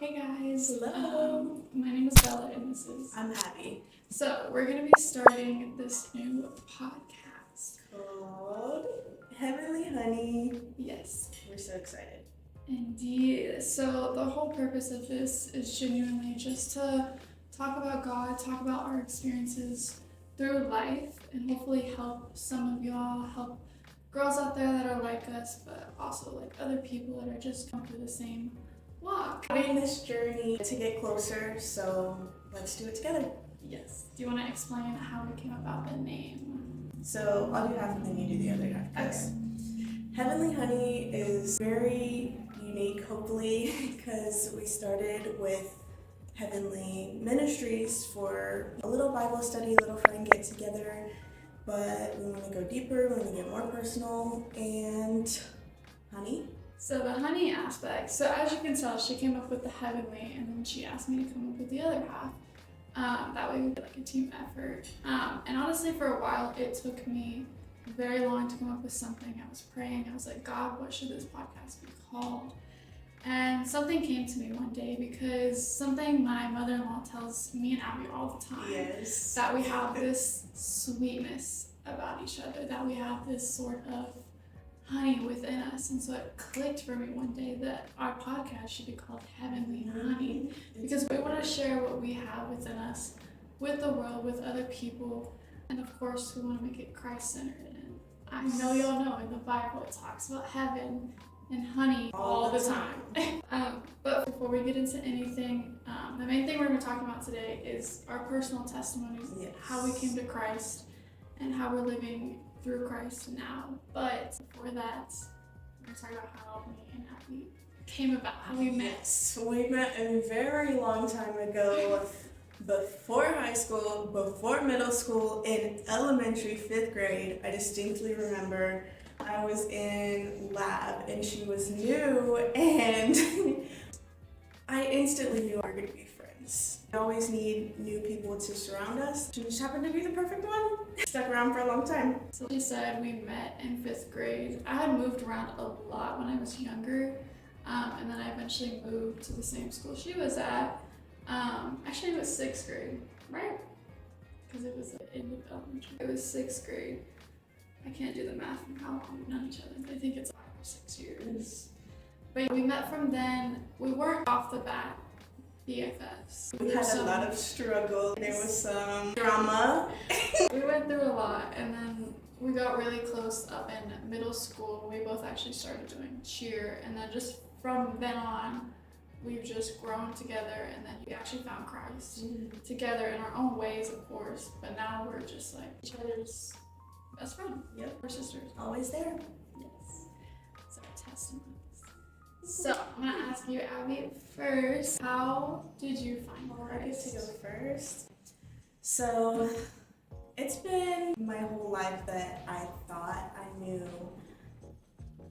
Hey guys. Hello. My name is Bella and this is. I'm Abby. So we're gonna be starting this new podcast. Called Heavenly Honey. Yes, We're so excited. indeed. So the whole purpose of this is genuinely just to talk about God, talk about our experiences through life, and hopefully help some of y'all, help girls out there that are like us, but also like other people that are just going through the same walk. Having this journey to get closer, so let's do it together. Yes. Do you want to explain how we came about the name? So I'll do half and then you do the other half. Okay. Heavenly Honey is very unique, hopefully, because we started with Heavenly Ministries for a little Bible study, a little friend get together, but we want to go deeper, we want to get more personal, and honey. So the honey aspect, so as you can tell, she came up with the heavenly and then she asked me to come up with the other half. That way we did like a team effort. And honestly for a while it took me very long to come up with something. I was praying, I was like, God, what should this podcast be called? And something came to me one day because something my mother-in-law tells me and Abby all the time. Yes. That we have this sweetness about each other, that we have this sort of honey within us. And so it clicked for me one day that our podcast should be called Heavenly Honey, because we want to share what we have within us with the world, with other people, and of course we want to make it Christ-centered. And I know y'all know in the Bible it talks about heaven and honey all the time. But before we get into anything, the main thing we're going to be talking about today is our personal testimonies, Yes. how we came to Christ and how we're living through Christ now. But before that, we're going to talk about how me and Abby came about, how we met. Yes, we met a very long time ago, before high school, before middle school, in elementary, 5th grade. I distinctly remember I was in lab and she was new, and I instantly knew we were going to be friends. We always need new people to surround us. She just happened to be the perfect one. Stuck around for a long time. So she said we met in 5th grade. I had moved around a lot when I was younger, and then I eventually moved to the same school she was at. Actually it was 6th grade, right? Because it was the end of elementary. It was 6th grade. I can't do the math from how long we've known each other, but I think it's 5 or 6 years. But we met from then. We weren't off the bat BFFs. We had a lot of struggle. There was some drama. We went through a lot, and then we got really close up in middle school. We both actually started doing cheer, and then just from then on, we've just grown together, and then we actually found Christ together in our own ways, of course. But now we're just like each other's best friend. Yep. We're sisters. Always there. Yes. It's our testimonies. So I'm gonna ask you, Abby, first. How did you find I get to Christ? go first. So, it's been my whole life that I thought I knew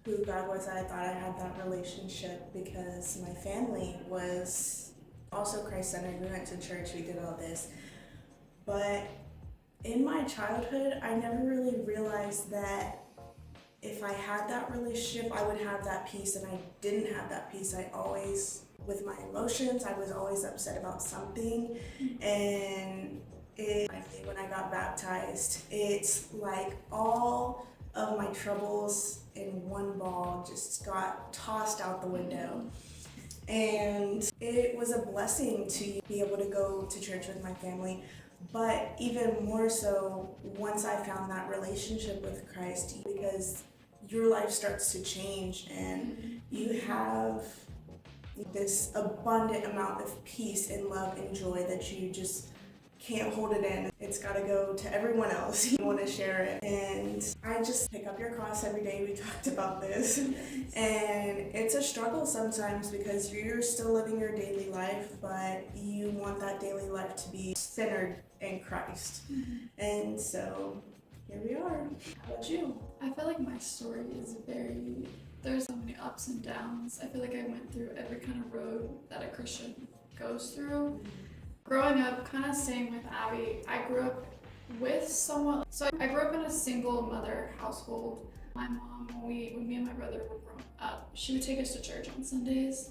who God was. I thought I had that relationship because my family was also Christ-centered. We went to church, we did all this. But in my childhood, I never really realized that if I had that relationship, I would have that peace, and I didn't have that peace. I always, with my emotions, I was always upset about something, and when I got baptized, it's like all of my troubles in one ball just got tossed out the window. And it was a blessing to be able to go to church with my family. But even more so, once I found that relationship with Christ, because your life starts to change and you have this abundant amount of peace and love and joy that you just can't hold it in. It's got to go to everyone else. You want to share it. And I just pick up your cross every day. We talked about this. And it's a struggle sometimes because you're still living your daily life, but you want that daily life to be centered in Christ. And so here we are. How about you? I feel like my story is there's so many ups and downs. I feel like I went through every kind of road that a Christian goes through. Growing up, kind of same with Abby, I grew up with someone. So I grew up in a single mother household. My mom, when me and my brother were growing up, she would take us to church on Sundays.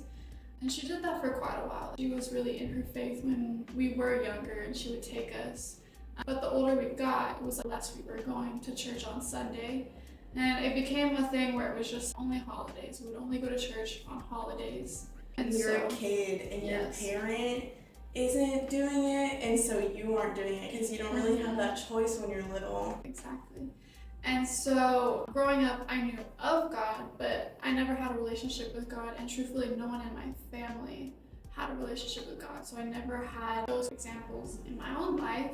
And she did that for quite a while. She was really in her faith when we were younger, and she would take us. But the older we got, it was the less we were going to church on Sunday. And it became a thing where it was just only holidays. We would only go to church on holidays. And you're a kid and yes. your parent isn't doing it, and so you aren't doing it because you don't really have that choice when you're little. Exactly. And so growing up, I knew of God, but I never had a relationship with God, and truthfully, no one in my family had a relationship with God. So I never had those examples in my own life.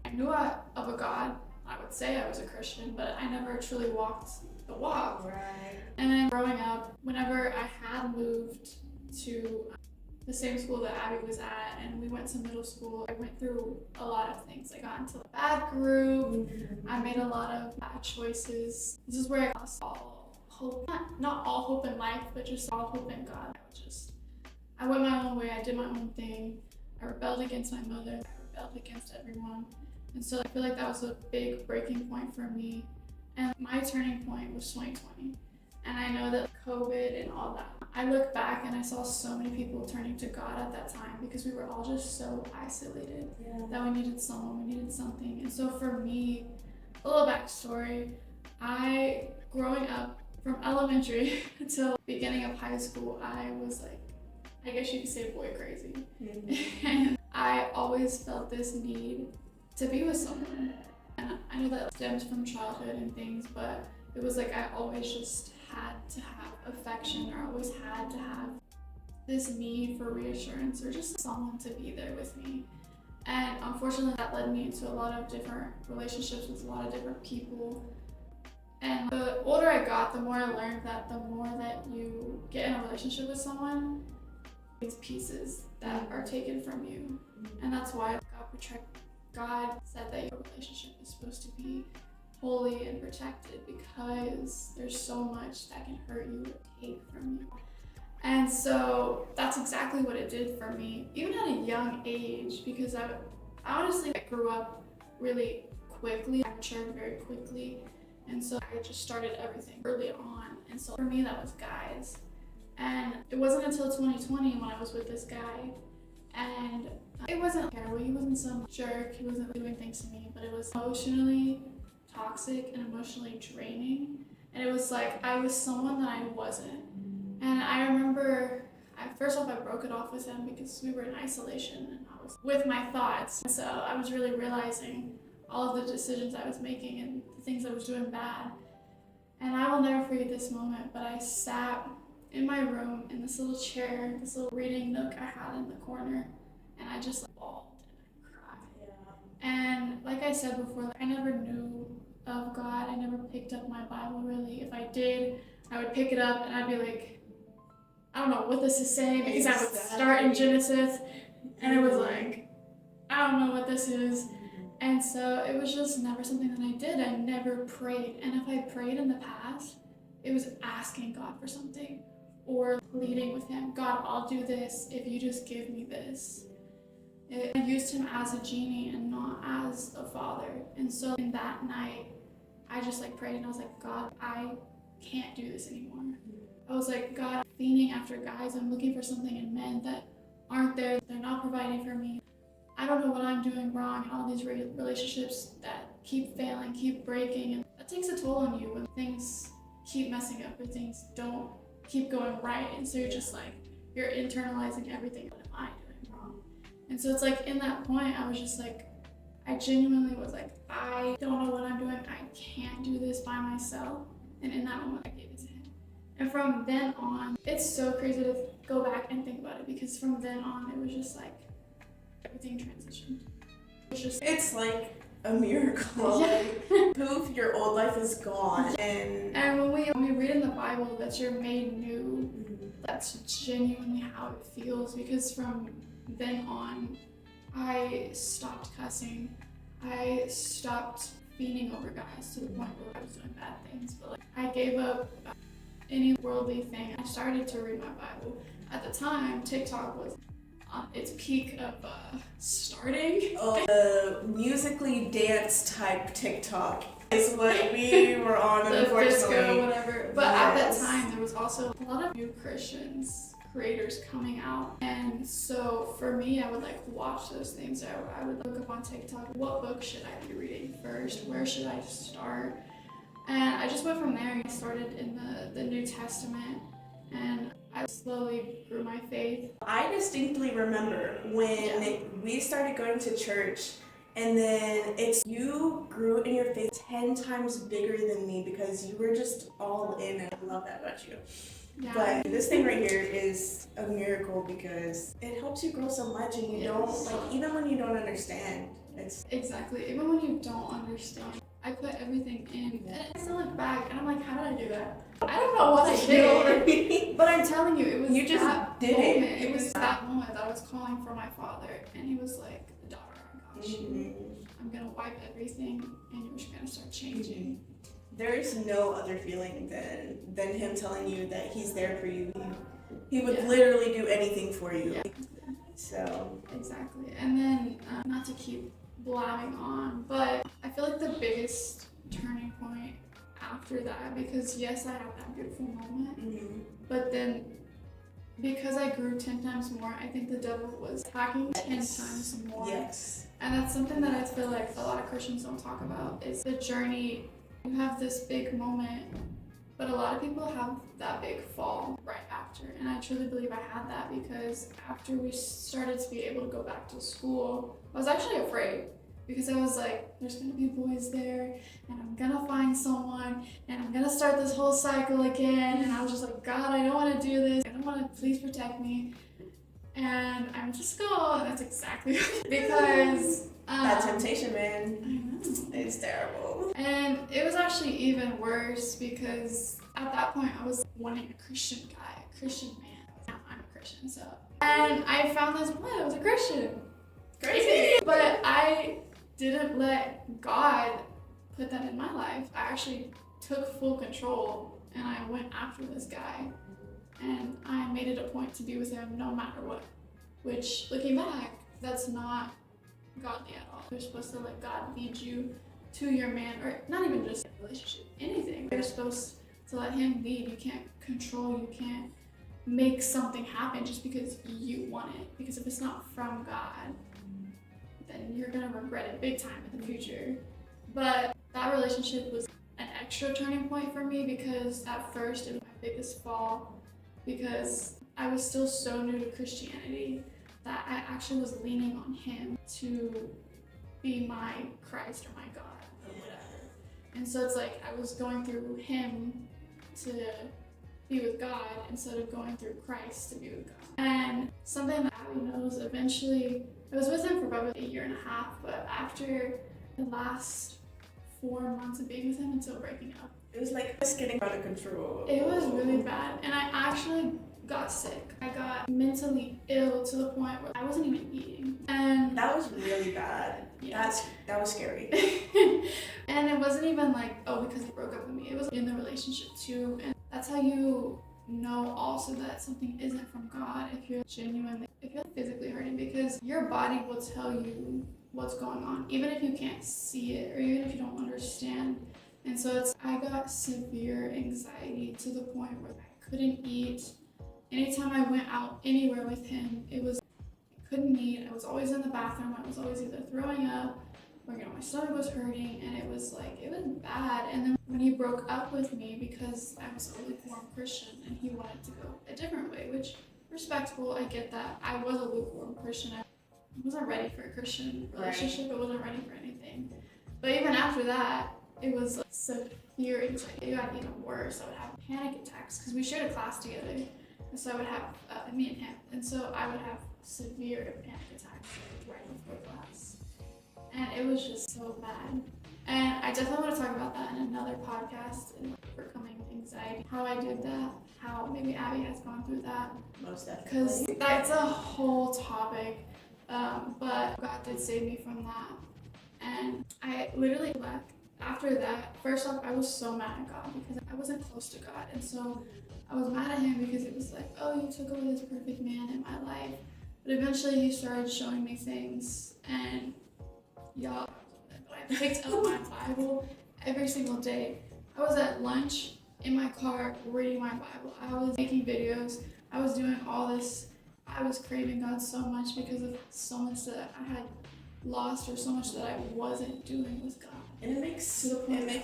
I knew of a God. I would say I was a Christian, but I never truly walked the walk. Right. And then growing up, whenever I had moved to the same school that Abby was at, and we went to middle school, I went through a lot of things. I got into a bad group. I made a lot of bad choices. This is where I lost all hope. Not all hope in life, but just all hope in God. I went my own way. I did my own thing. I rebelled against my mother. I rebelled against everyone. And so I feel like that was a big breaking point for me. And my turning point was 2020. And I know that COVID and all that, I look back and I saw so many people turning to God at that time because we were all just so isolated that we needed someone, we needed something. And so for me, a little backstory, growing up from elementary until beginning of high school, I was like, I guess you could say boy crazy. And I always felt this need to be with someone. And I know that stems from childhood and things, but it was like I always just had to have affection, or always had to have this need for reassurance or just someone to be there with me. And unfortunately that led me into a lot of different relationships with a lot of different people. And the older I got, the more I learned that the more that you get in a relationship with someone, these pieces that are taken from you. And that's why God said that your relationship is supposed to be holy and protected, because there's so much that can hurt you or take from you. And so that's exactly what it did for me, even at a young age, because I honestly grew up really quickly. I matured very quickly, and so I just started everything early on. And so for me, that was guys. And it wasn't until 2020 when I was with this guy, and it wasn't terrible. He wasn't some jerk. He wasn't doing things to me, but it was emotionally toxic and emotionally draining. And it was like I was someone that I wasn't. And I remember, first off, I broke it off with him because we were in isolation and I was with my thoughts. And so I was really realizing all of the decisions I was making and the things I was doing bad. And I will never forget this moment, but I sat in my room in this little chair, this little reading nook I had in the corner, and I just bawled and I cried. And like I said before, I never knew of God. I never picked up my Bible really. If I did, I would pick it up and I'd be like, I don't know what this is saying, because I would start in Genesis and it was like, I don't know what this is. And so it was just never something that I did. I never prayed. And if I prayed in the past, it was asking God for something or pleading with him, God, I'll do this if you just give me this. I used him as a genie and not as a father. And so in that night, I just prayed and I was like, God, I can't do this anymore. I was like, God, I'm fiending after guys. I'm looking for something in men that aren't there. They're not providing for me. I don't know what I'm doing wrong in all these relationships that keep failing, keep breaking. And that takes a toll on you when things keep messing up or things don't keep going right. And so you're just you're internalizing everything. What am I doing wrong? And so it's in that point, I was just I genuinely was I don't know what I'm doing. I can't do this by myself. And in that moment, I gave it to him. And from then on, it's so crazy to go back and think about it, because from then on, it was just everything transitioned. It's like a miracle. Yeah. Poof, your old life is gone. And when we read in the Bible that you're made new, that's genuinely how it feels, because from then on, I stopped cussing. I stopped fiending over guys to the point where I was doing bad things. But I gave up any worldly thing. I started to read my Bible. At the time, TikTok was on its peak of starting. The musically dance type TikTok is what we were on, the unfortunately. disco, whatever. But at that time, there was also a lot of new Christians creators coming out. And so for me, I would like watch those things. I would look up on TikTok, what book should I be reading first? Where should I start? And I just went from there. I started in the New Testament, and I slowly grew my faith. I distinctly remember when we started going to church, and then you grew in your faith 10 times bigger than me because you were just all in, and I love that about you. Yeah. But this thing right here is a miracle because it helps you grow so much, and you don't, like, even when you don't understand. Exactly, even when you don't understand. I put everything in, and I still look back, and I'm like, how did I do that? I don't know what I did, but I'm telling you, it was you just that did moment. It was that moment that I was calling for my father, and he was like, daughter, I got you. I'm gonna wipe everything, and you're just gonna start changing. There is no other feeling than him telling you that he's there for you. He would literally do anything for you. Yeah. So exactly, and then not to keep blabbing on, but I feel like the biggest turning point after that, because yes, I had that beautiful moment, but then because I grew 10 times more, I think the devil was attacking 10 times more. Yes. And that's something that I feel like a lot of Christians don't talk about, is the journey. You have this big moment, but a lot of people have that big fall right after. And I truly believe I had that because after we started to be able to go back to school, I was actually afraid. Because I was like, there's gonna be boys there, and I'm gonna find someone, and I'm gonna start this whole cycle again. And I was just like, God, I don't wanna do this. I don't wanna, please protect me. And I'm just going, that's exactly because that temptation, man, I know. it's terrible. And it was actually even worse because at that point I was wanting a Christian guy, a Christian man. Now I'm a Christian, so. And I found this one, I was a Christian. Crazy. But I didn't let God put that in my life. I actually took full control and I went after this guy, and I made it a point to be with him no matter what. Which, looking back, that's not godly at all. You're supposed to let God lead you to your man, or not even just a relationship, anything. You're supposed to let him lead. You can't control, you can't make something happen just because you want it. Because if it's not from God, then you're gonna regret it big time in the future. But that relationship was an extra turning point for me because at first it was my biggest fall because I was still so new to Christianity that I actually was leaning on him to be my Christ or my God or whatever. And so it's like I was going through him to be with God instead of going through Christ to be with God. And something that Abby knows, eventually, I was with him for about a year and a half, but after the last 4 months of being with him until breaking up, it was like just getting out of control. It was really bad, and I actually got sick. I got mentally ill to the point where I wasn't even eating. And that was really bad. Yeah. That was scary. And it wasn't even like, oh, because he broke up with me. It was in the relationship too. And that's how you know also that something isn't from God if you're physically hurting, because your body will tell you what's going on, even if you can't see it or even if you don't understand. And so I got severe anxiety to the point where I couldn't eat. Anytime I went out anywhere with him, I couldn't eat. I was always in the bathroom. I was always either throwing up or, my stomach was hurting, and it was bad. And then when he broke up with me, because I was a lukewarm Christian and he wanted to go a different way, which respectable, I get that. I was a lukewarm Christian. I wasn't ready for a Christian relationship. I wasn't ready for anything. But even after that, it was severe anxiety. It got even worse. I would have panic attacks because we shared a class together. And so I would have, me and him, and so I would have severe panic attacks right before class. And it was just so bad. And I definitely want to talk about that in another podcast, in overcoming anxiety, how I did that, how maybe Abby has gone through that. Most definitely. Because that's a whole topic, but God did save me from that. And I literally left. After that, first off, I was so mad at God because I wasn't close to God. And so I was mad at him because it was like, oh, you took away this perfect man in my life. But eventually he started showing me things, and y'all, I picked up my Bible every single day. I was at lunch in my car reading my Bible. I was making videos I was doing all this. I was craving God so much because of so much that I had lost, or so much that I wasn't doing with God. And it makes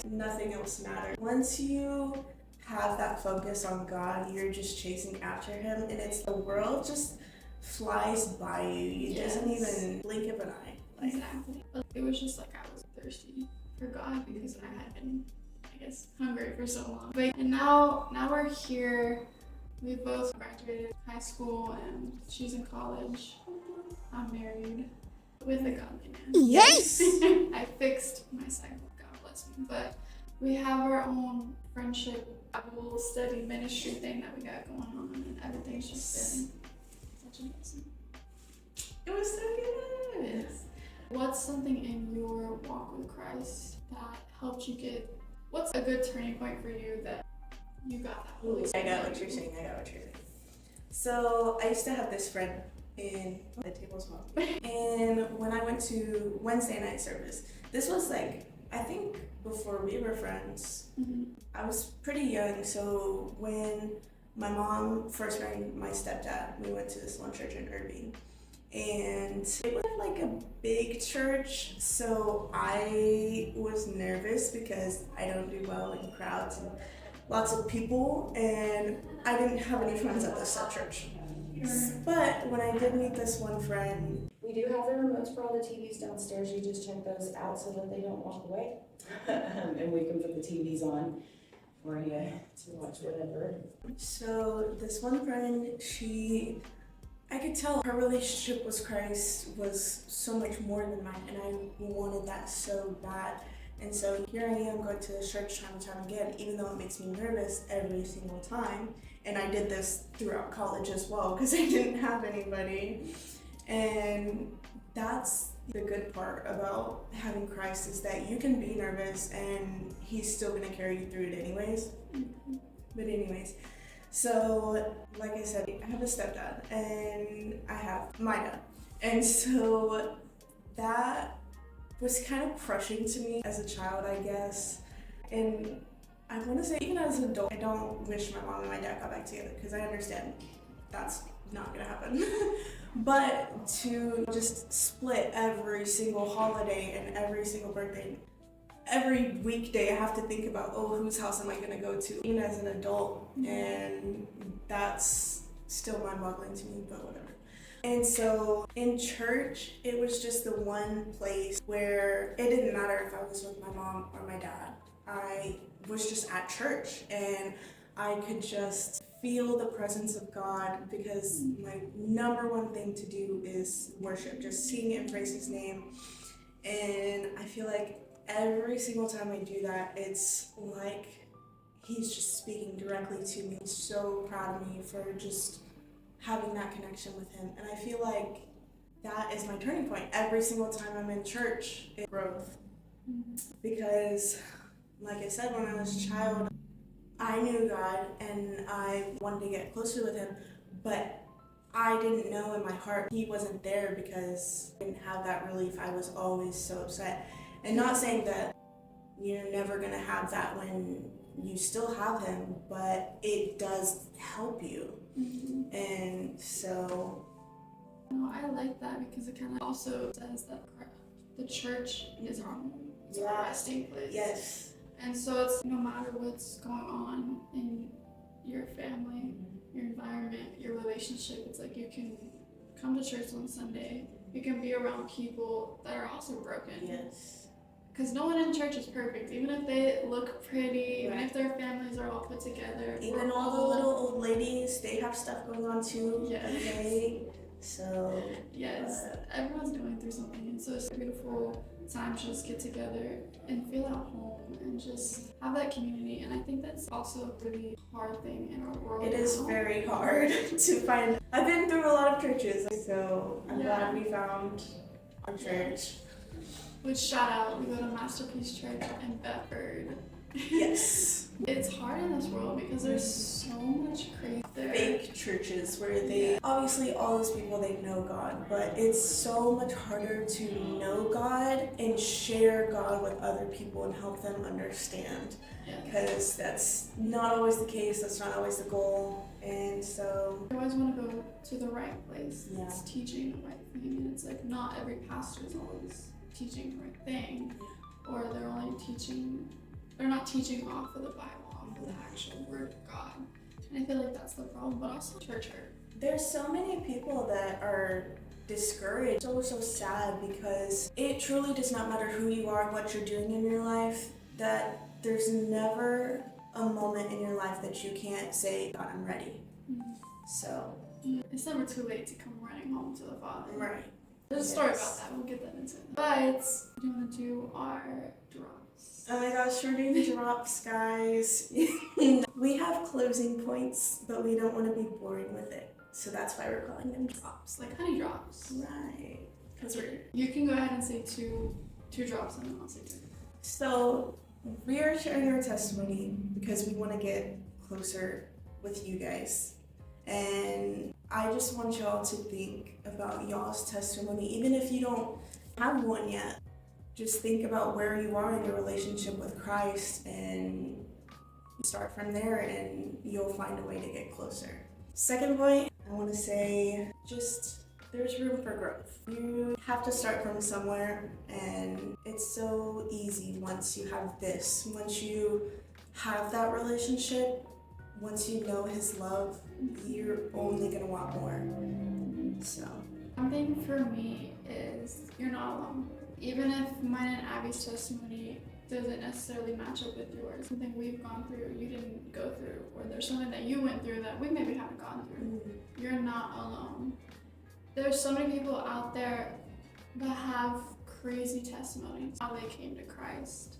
nothing else matter. Once you have that focus on God, you're just chasing after Him, and it's the world just flies by you. It doesn't even blink of an eye. Exactly. It was just like I was thirsty for God because I had been, I guess, hungry for so long. And now we're here. We both graduated high school, and she's in college. I'm married with a godly man. Yes! I fixed my cycle, God bless me. But we have our own friendship, Bible study ministry thing that we got going on, and everything's just been such a blessing. It was so good. Yes. What's something in your walk with Christ that helped you get, what's a good turning point for you that you got that Holy Spirit? I got what you're saying. So I used to have this friend in the table's hall. And when I went to Wednesday night service, this was like, I think before we were friends. Mm-hmm. I was pretty young, so when my mom first married my stepdad, we went to this one church in Irving. And it was like a big church, so I was nervous because I don't do well in crowds and lots of people, and I didn't have any friends at this church. But when I did meet this one friend, We do have the remotes for all the TVs downstairs. You just check those out so that they don't walk away. And we can put the TVs on for you to watch whatever. so this one friend, I could tell her relationship with Christ was so much more than mine, and I wanted that so bad. And so here I am going to the church time and time again, even though it makes me nervous every single time. And I did this throughout college as well because I didn't have anybody. And that's the good part about having Christ, is that you can be nervous and He's still going to carry you through it anyways. Mm-hmm. But anyways, so like I said, I have a stepdad and I have my dad. And so that was kind of crushing to me as a child, I guess. And I want to say, even as an adult, I don't wish my mom and my dad got back together because I understand that's not going to happen. But to just split every single holiday and every single birthday, every weekday I have to think about, oh, whose house am I going to go to, even as an adult. And that's still mind-boggling to me, but whatever. And so in church, it was just the one place where it didn't matter if I was with my mom or my dad. I was just at church, and I could just feel the presence of God, because my number one thing to do is worship, just sing and praise His name. And I feel like every single time I do that, it's like He's just speaking directly to me. He's so proud of me for just having that connection with Him. And I feel like that is my turning point. Every single time I'm in church, it's growth. Because, like I said, when I was a child, I knew God and I wanted to get closer with Him, but I didn't know in my heart He wasn't there because I didn't have that relief. I was always so upset. And not saying that you're never going to have that when you still have Him, but it does help you. Mm-hmm. And so, I like that because it kind of also says that the church is our home. It's our resting place. yes. And so it's no matter what's going on in your family, your environment, your relationship, it's like you can come to church on Sunday. You can be around people that are also broken. Yes. Because no one in church is perfect. Even if they look pretty, even if their families are all put together. Even all the little old ladies, they have stuff going on too. Yes. Okay. So. Yes. Everyone's going through something. And so it's a beautiful time to just get together and feel at home and just have that community. And I think that's also a really hard thing in our world. It is very hard to find. I've been through a lot of churches, so I'm glad we found our church. Which, shout out, we go to Masterpiece Church in Bedford. Yes. It's hard in this world because there's so much crazy there. Fake churches where they, obviously all those people, they know God, but it's so much harder to know God and share God with other people and help them understand. Because that's not always the case, that's not always the goal. And so, I always want to go to the right place. Yeah. It's teaching the right thing, and it's like not every pastor is always teaching the right thing, or they're not teaching off of the Bible, off of the actual Word of God. And I feel like that's the problem, but also church hurt. there's so many people that are discouraged. So sad, because it truly does not matter who you are, what you're doing in your life, that there's never a moment in your life that you can't say, God, I'm ready. So, It's never too late to come running home to the Father. right. There's a story about that. We'll get that into it. But we want to do our drops. Oh my gosh, we're doing drops, guys. We have closing points, but we don't want to be boring with it. So that's why we're calling them drops. Drops, like honey drops. Right. Because you can go ahead and say two drops, and then I'll say two. So we are sharing our testimony because we want to get closer with you guys. And I just want y'all to think about y'all's testimony. Even if you don't have one yet, just think about where you are in your relationship with Christ and start from there, and you'll find a way to get closer. Second point, I want to say just there's room for growth. You have to start from somewhere, and it's so easy once you have this. Once you have that relationship, once you know His love, you're only going to want more. So, One thing for me is you're not alone. Even if mine and Abby's testimony doesn't necessarily match up with yours, something we've gone through you didn't go through, or there's something that you went through that we maybe haven't gone through, you're not alone. There's so many people out there that have crazy testimonies, how they came to Christ.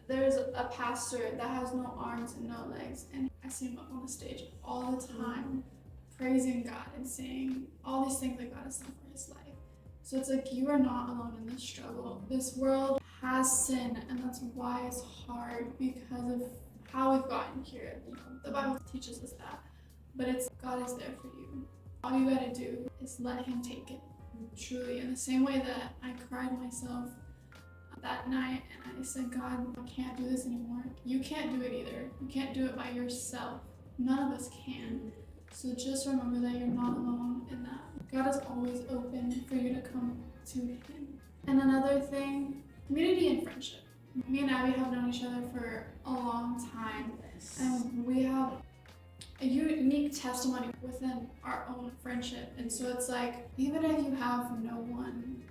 There's a pastor that has no arms and no legs, and I see him up on the stage all the time praising God and saying all these things that God has done for his life. So it's like you are not alone in this struggle. This world has sin, and that's why it's hard, because of how we've gotten here. You know, the Bible teaches us that, but it's God is there for you. All you gotta do is let Him take it. Truly, in the same way that I cried myself that night and I said, God, I can't do this anymore. You can't do it either. You can't do it by yourself. None of us can. So just remember that you're not alone in that. God is always open for you to come to Him. And another thing, community and friendship. Me and Abby have known each other for a long time, and we have a unique testimony within our own friendship. And so it's like, even if you have no one,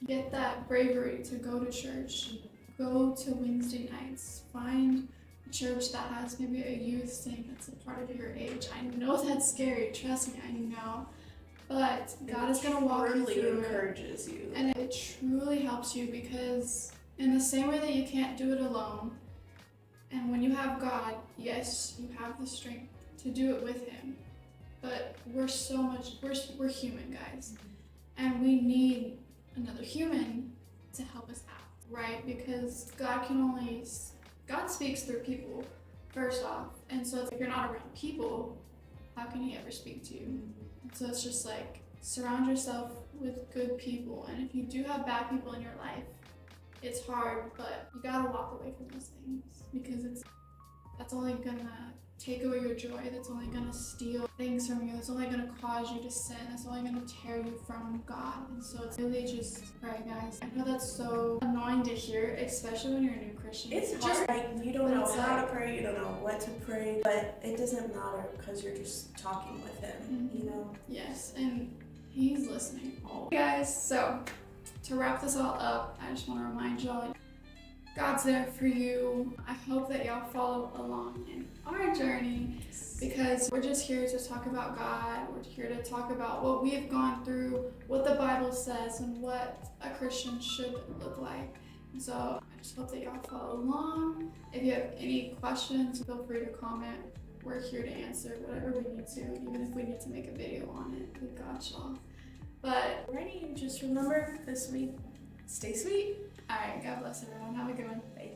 get that bravery to go to church, go to Wednesday nights, find a church that has maybe a youth thing that's a part of your age. I know that's scary, trust me, I know. But God is going to walk you through it. Encourages you. And it truly helps you, because in the same way that you can't do it alone, and when you have God, yes, you have the strength to do it with Him. But we're human, guys. And we need another human to help us out, right? Because God speaks through people, first off. And so if you're not around people, how can He ever speak to you? So it's just like, surround yourself with good people. And if you do have bad people in your life, it's hard, but you gotta walk away from those things, because that's only gonna take away your joy, that's only gonna steal things from you, that's only gonna cause you to sin, that's only gonna tear you from God. And so it's really just pray, guys. I know that's so annoying to hear, especially when you're a new Christian. It's just like you don't know how to pray, you don't know what to pray, but it doesn't matter because you're just talking with Him, you know? Yes, and He's listening. Okay, guys, so to wrap this all up, I just want to remind y'all, God's there for you. I hope that y'all follow along in our journey, because we're just here to talk about God. We're here to talk about what we've gone through, what the Bible says, and what a Christian should look like. And so I just hope that y'all follow along. If you have any questions, feel free to comment. We're here to answer whatever we need to, even if we need to make a video on it. We got y'all. But Alrighty, just remember this week, stay sweet. alright, God bless everyone. Have a good one. Bye.